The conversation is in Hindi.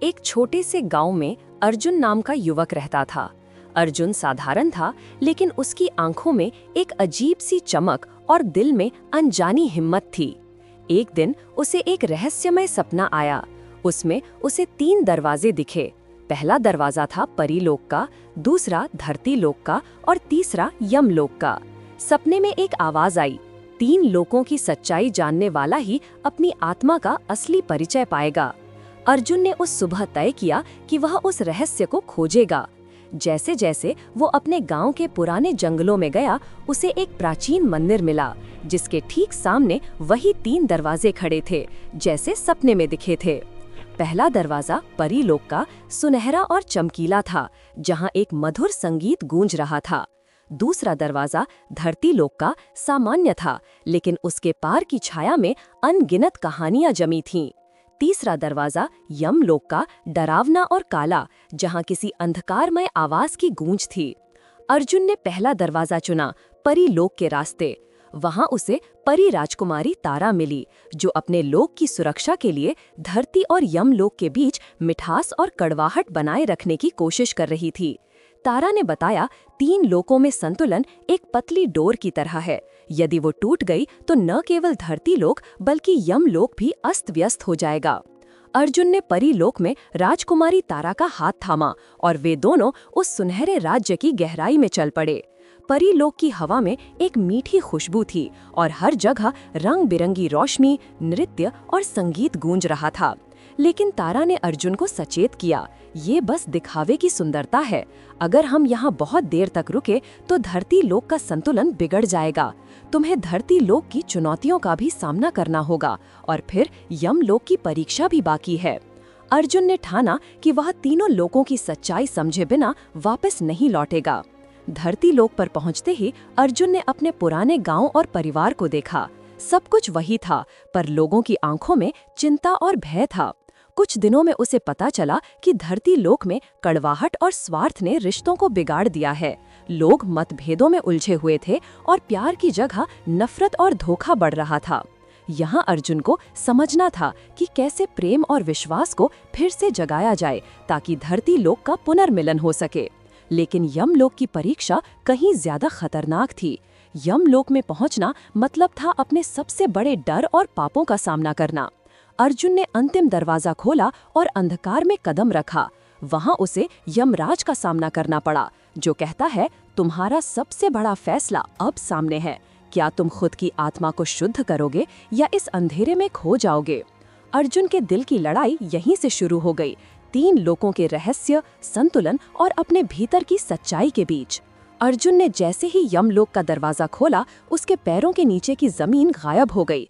एक छोटे से गांव में अर्जुन नाम का युवक रहता था। अर्जुन साधारण था, लेकिन उसकी आंखों में एक अजीब सी चमक और दिल में अनजानी हिम्मत थी। एक दिन उसे एक रहस्यमय सपना आया। उसमें उसे 3 दरवाजे दिखे। पहला दरवाजा था परीलोक का, दूसरा धरती लोक का और तीसरा यमलोक का। सपने में एक आवाज आई, 3 लोकों की सच्चाई जानने वाला ही अपनी आत्मा का असली परिचय पाएगा। अर्जुन ने उस सुबह तय किया कि वह उस रहस्य को खोजेगा। जैसे जैसे वो अपने गांव के पुराने जंगलों में गया, उसे एक प्राचीन मंदिर मिला, जिसके ठीक सामने वही 3 दरवाजे खड़े थे, जैसे सपने में दिखे थे। पहला दरवाजा परीलोक का सुनहरा और चमकीला था, जहां एक मधुर संगीत गूंज रहा था। दूसरा दरवाजा धरती लोक का सामान्य था, लेकिन उसके पार की छाया में अनगिनत कहानियां जमी थीं। तीसरा दरवाजा यमलोक का डरावना और काला, जहां किसी अंधकारमय आवाज की गूंज थी। अर्जुन ने पहला दरवाजा चुना, परीलोक के रास्ते। वहां उसे परी राजकुमारी तारा मिली, जो अपने लोक की सुरक्षा के लिए धरती और यमलोक के बीच मिठास और कड़वाहट बनाए रखने की कोशिश कर रही थी। तारा ने बताया, 3 लोकों में संतुलन एक पतली डोर की तरह है। यदि वो टूट गई तो न केवल धरती लोक बल्कि यमलोक भी अस्त व्यस्त हो जाएगा। अर्जुन ने परीलोक में राजकुमारी तारा का हाथ थामा और वे दोनों उस सुनहरे राज्य की गहराई में चल पड़े। परीलोक की हवा में एक मीठी खुशबू थी और हर जगह रंग बिरंगी रोशनी, नृत्य और संगीत गूंज रहा था। लेकिन तारा ने अर्जुन को सचेत किया, ये बस दिखावे की सुंदरता है। अगर हम यहाँ बहुत देर तक रुके तो धरती लोक का संतुलन बिगड़ जाएगा। तुम्हें धरती लोक की चुनौतियों का भी सामना करना होगा और फिर यमलोक की परीक्षा भी बाकी है। अर्जुन ने ठाना कि वह तीनों लोकों की सच्चाई समझे बिना वापस नहीं लौटेगा। धरती लोक पर पहुंचते ही अर्जुन ने अपने पुराने गांव और परिवार को देखा। सब कुछ वही था, पर लोगों की आंखों में चिंता और भय था। कुछ दिनों में उसे पता चला कि धरती लोक में कड़वाहट और स्वार्थ ने रिश्तों को बिगाड़ दिया है। लोग मतभेदों में उलझे हुए थे और प्यार की जगह नफरत और धोखा बढ़ रहा था। यहाँ अर्जुन को समझना था कि कैसे प्रेम और विश्वास को फिर से जगाया जाए, ताकि धरती लोक का पुनर्मिलन हो सके। लेकिन यमलोक की परीक्षा कहीं ज्यादा खतरनाक थी। यमलोक में पहुंचना मतलब था अपने सबसे बड़े डर और पापों का सामना करना। अर्जुन ने अंतिम दरवाजा खोला और अंधकार में कदम रखा। वहां उसे यमराज का सामना करना पड़ा, जो कहता है, तुम्हारा सबसे बड़ा फैसला अब सामने है। क्या तुम खुद की आत्मा को शुद्ध करोगे या इस अंधेरे में खो जाओगे? अर्जुन के दिल की लड़ाई यहीं से शुरू हो गई, 3 लोकों के रहस्य, संतुलन और अपने भीतर की सच्चाई के बीच। अर्जुन ने जैसे ही यमलोक का दरवाजा खोला, उसके पैरों के नीचे की जमीन गायब हो गई